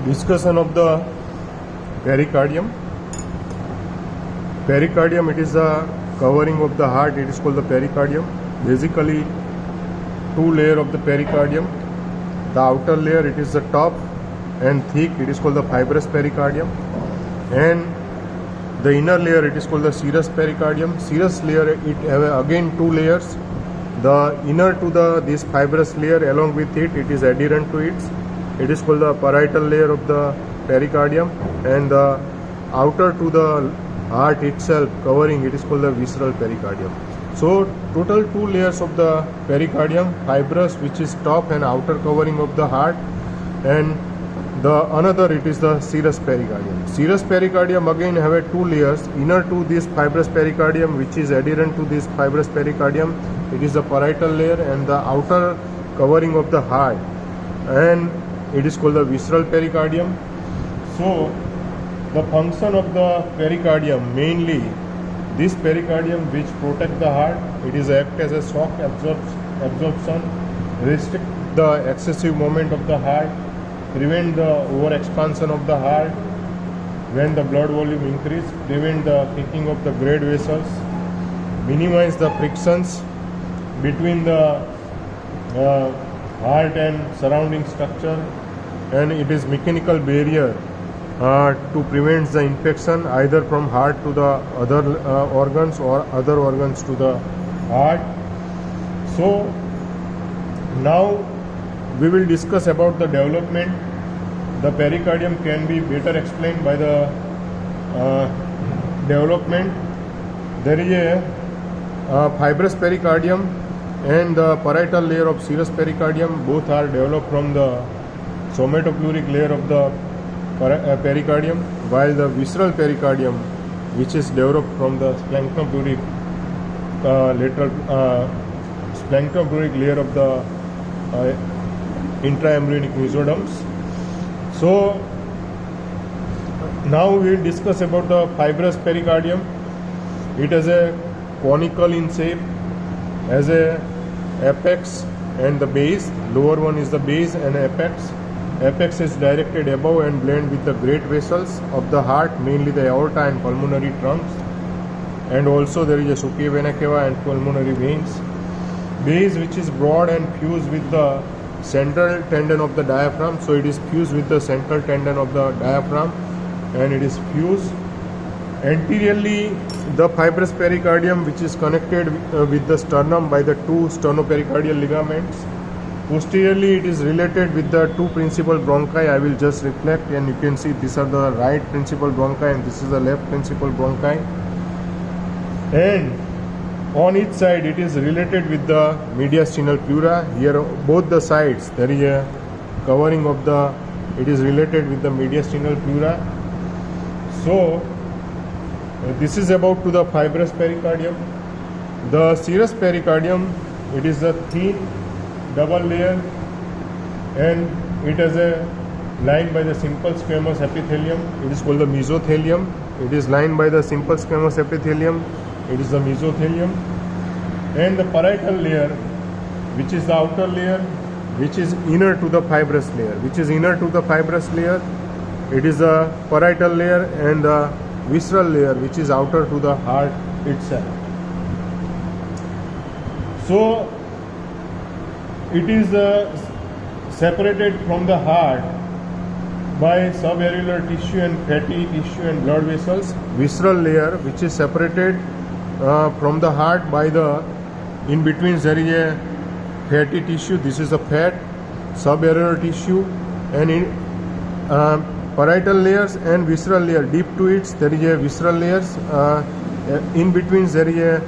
Discussion of the pericardium. Pericardium, it is the covering of the heart. It is called the pericardium. Basically, two layer of the pericardium. The outer layer, it is the top and thick. It is called the fibrous pericardium. And the inner layer, it is called the serous pericardium. Serous layer, it have again two layers. The inner to this fibrous layer, along with it is adherent to it. It is called the parietal layer of the pericardium, and the outer to the heart itself covering, it is called the visceral pericardium. So total two layers of the pericardium, fibrous, which is top and outer covering of the heart, and the another, it is the serous pericardium. Serous pericardium again have two layers. Inner to this fibrous pericardium, which is adherent to this fibrous pericardium, it is the parietal layer, and the outer covering of the heart, and it is called the visceral pericardium. So the function of the pericardium, mainly this pericardium which protect the heart, it is act as a shock absorption, restrict the excessive movement of the heart, prevent the over expansion of the heart when the blood volume increase, prevent the thickening of the great vessels, minimize the frictions between the heart and surrounding structure, and it is mechanical barrier to prevent the infection either from heart to the other organs or other organs to the heart. So now we will discuss about the development. The pericardium can be better explained by the development. There is a fibrous pericardium and the parietal layer of serous pericardium. Both are developed from the somatopleuric layer of the pericardium, while the visceral pericardium, which is developed from the splanchnopluric splanchnopluric layer of the intraembryonic mesoderms. So now we will discuss about the fibrous pericardium. It is a conical in shape, has a apex and the base. Lower one is the base and apex. Apex is directed above and blend with the great vessels of the heart, mainly the aorta and pulmonary trunks, and also there is a superior vena cava and pulmonary veins. Base, which is broad and fused with the central tendon of the diaphragm, so it is fused with the central tendon of the diaphragm, and it is fused. Anteriorly, the fibrous pericardium, which is connected with the sternum by the two sternopericardial ligaments. Posteriorly, it is related with the two principal bronchi. I will just reflect, and you can see these are the right principal bronchi and this is the left principal bronchi. And on each side, it is related with the mediastinal pleura. Here, both the sides, there is a covering of the, it is related with the mediastinal pleura. So this is about to the fibrous pericardium. The serous pericardium, it is a thin double layer, and it has a lined by the simple squamous epithelium. It is called the mesothelium. It is lined by the simple squamous epithelium. It is the mesothelium. And the parietal layer, which is the outer layer, which is inner to the fibrous layer, it is the parietal layer, and the visceral layer, which is outer to the heart itself. So it is separated from the heart by subareolar tissue and fatty tissue and blood vessels. Visceral layer, which is separated from the heart by the, in between there is a fatty tissue, this is the fat, subareolar tissue, and in parietal layers and visceral layer, deep to it there is a visceral layers, in between there is a,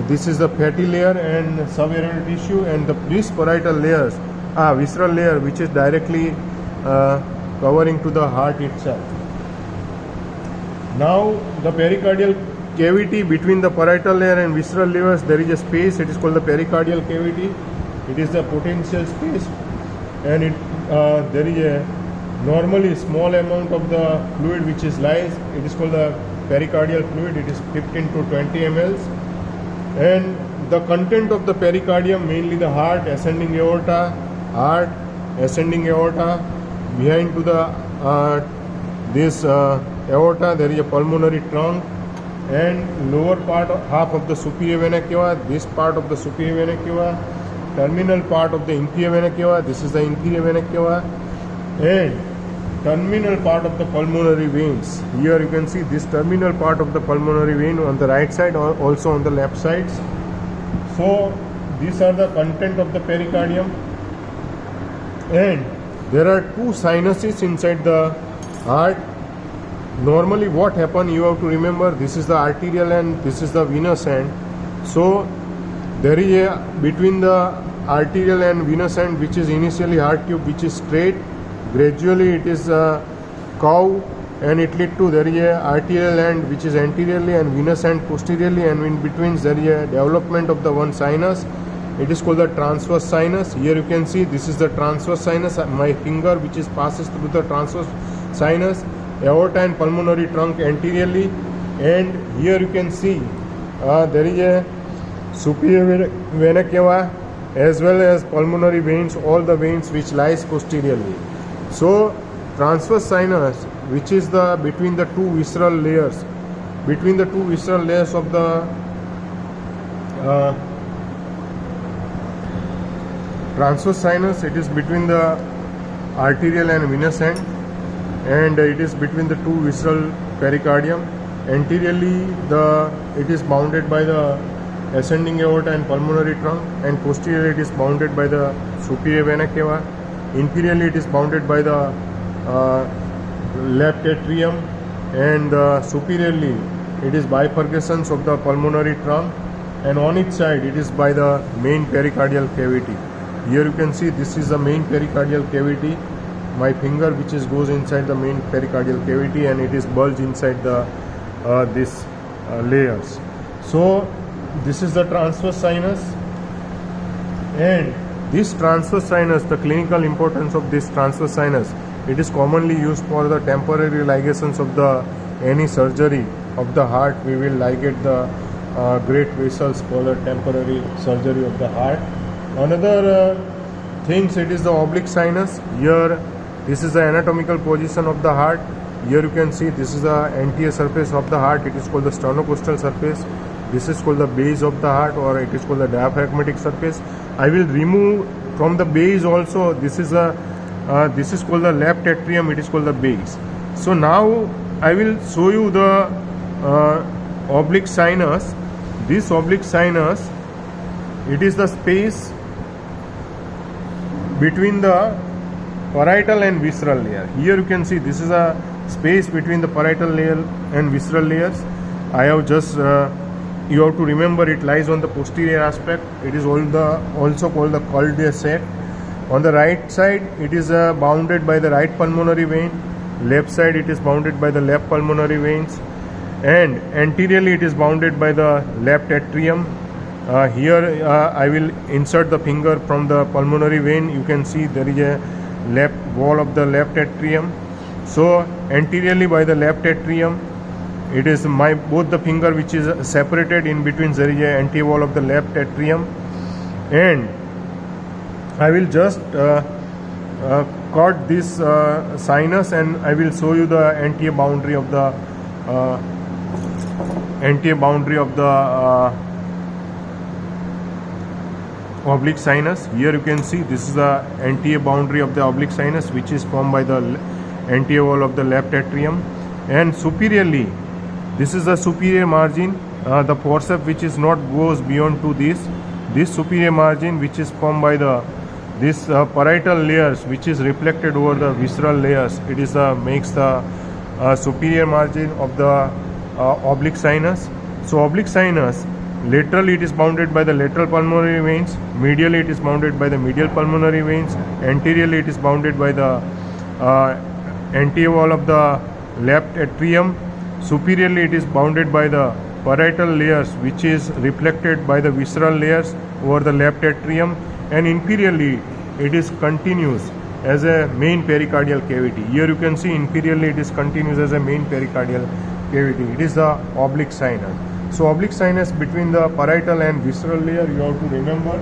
this is the fatty layer and subareolar tissue, and this parietal layers, visceral layer, which is directly covering to the heart itself. Now the pericardial cavity between the parietal layer and visceral layers, there is a space. It is called the pericardial cavity. It is the potential space, and it there is a normally small amount of the fluid which is lies. It is called the pericardial fluid. It is 15 to 20 ml. And the content of the pericardium, mainly the heart, ascending aorta, behind to the this aorta, there is a pulmonary trunk, and lower part half of the superior vena cava, this part of the superior vena cava, terminal part of the inferior vena cava, this is the inferior vena cava, and terminal part of the pulmonary veins. Here you can see this terminal part of the pulmonary vein on the right side or also on the left sides. So these are the content of the pericardium, and there are two sinuses inside the heart. Normally what happen, you have to remember, this is the arterial and this is the venous end. So there is a between the arterial and venous end, which is initially heart tube, which is straight, gradually it is curve, and it lead to there is a arterial end which is anteriorly and venous end posteriorly, and in between there is a development of the one sinus. It is called the transverse sinus. Here you can see this is the transverse sinus, my finger which is passes through the transverse sinus, aorta and pulmonary trunk anteriorly, and here you can see there is a superior vena cava as well as pulmonary veins, all the veins which lies posteriorly. So transverse sinus, which is the between the two visceral layers, of the transverse sinus, it is between the arterial and venous end, and it is between the two visceral pericardium. Anteriorly it is bounded by the ascending aorta and pulmonary trunk, and posteriorly it is bounded by the superior vena cava. Inferiorly it is bounded by the left atrium, and superiorly it is bifurcations of the pulmonary trunk, and on its side it is by the main pericardial cavity. Here you can see this is the main pericardial cavity, my finger which is goes inside the main pericardial cavity, and it is bulged inside the this layers. So this is the transverse sinus, and this transverse sinus, the clinical importance of this transverse sinus, it is commonly used for the temporary ligations of the any surgery of the heart. We will ligate the great vessels for the temporary surgery of the heart. Another things, it is the oblique sinus. Here this is the anatomical position of the heart. Here you can see this is the anterior surface of the heart. It is called the sternocostal surface. This is called the base of the heart, or it is called the diaphragmatic surface. I will remove from the base also. This is called the left atrium. It is called the base. So now I will show you the oblique sinus. This oblique sinus, it is the space between the parietal and visceral layer. Here you can see this is a space between the parietal layer and visceral layers. I have just you have to remember it lies on the posterior aspect. It is also called the cul-de-sac. On the right side it is bounded by the right pulmonary vein, left side it is bounded by the left pulmonary veins, and anteriorly it is bounded by the left atrium. Here I will insert the finger from the pulmonary vein. You can see there is a left wall of the left atrium. So anteriorly by the left atrium, it is my both the finger which is separated. In between there is a anterior wall of the left atrium, and I will just cut this sinus, and I will show you the anterior boundary of the oblique sinus. Here you can see this is the anterior boundary of the oblique sinus, which is formed by the anterior wall of the left atrium. And superiorly, this is the superior margin, the forceps which is not goes beyond to this superior margin, which is formed by the this parietal layers, which is reflected over the visceral layers. It is makes the superior margin of the oblique sinus. So oblique sinus, laterally it is bounded by the lateral pulmonary veins, medially it is bounded by the medial pulmonary veins, anteriorly it is bounded by the anterior wall of the left atrium, superiorly it is bounded by the parietal layers, which is reflected by the visceral layers over the left atrium, and inferiorly it is continuous as a main pericardial cavity. Here you can see inferiorly it is continuous as a main pericardial cavity. It is the oblique sinus. So oblique sinus between the parietal and visceral layer, you have to remember.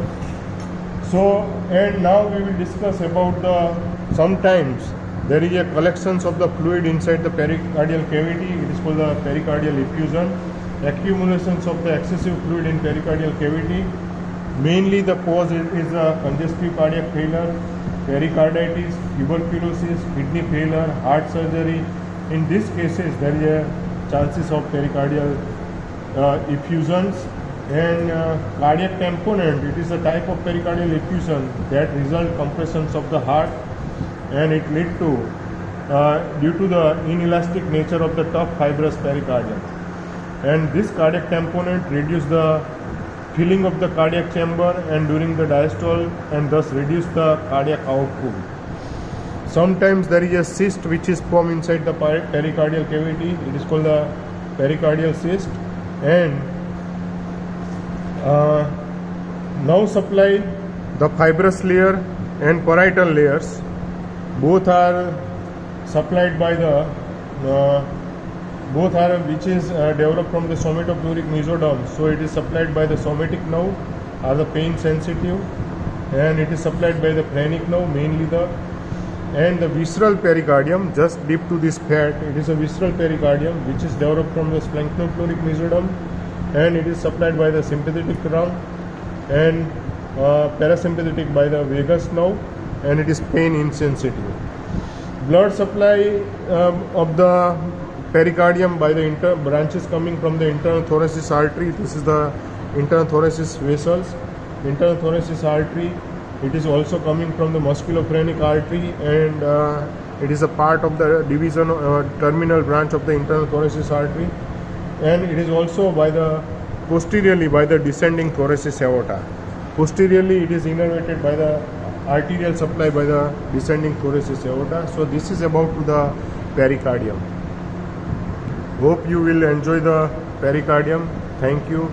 So, and now we will discuss about the sometimes There is a collections of the fluid inside the pericardial cavity. It is called the pericardial effusion. Accumulations of the excessive fluid in pericardial cavity. Mainly the cause is congestive cardiac failure, pericarditis, tuberculosis, kidney failure, heart surgery. In these cases, there is a chances of pericardial effusions. And cardiac tamponade, it is a type of pericardial effusion that result compressions of the heart, and it lead to due to the inelastic nature of the tough fibrous pericardium. And this cardiac tamponade reduce the filling of the cardiac chamber and during the diastole, and thus reduce the cardiac output. Sometimes there is a cyst which is formed inside the pericardial cavity. It is called the pericardial cyst. And now supply the fibrous layer and parietal layers. Both are supplied by the which is developed from the somatopleuric mesoderm. So it is supplied by the somatic nerve, are the pain sensitive, and it is supplied by the phrenic nerve, mainly and the visceral pericardium, just deep to this fat. It is a visceral pericardium which is developed from the splanchnopleuric mesoderm, and it is supplied by the sympathetic nerve and parasympathetic by the vagus nerve, and it is pain insensitive. Blood supply of the pericardium by the branches coming from the internal thoracic artery. This is the internal thoracic vessels. Internal thoracic artery, it is also coming from the musculophrenic artery, and it is a part of the division terminal branch of the internal thoracic artery, and it is also by the posteriorly by the descending thoracic aorta. Posteriorly it is innervated by the arterial supply by the descending thoracic aorta. So this is about to the pericardium. Hope you will enjoy the pericardium. Thank you.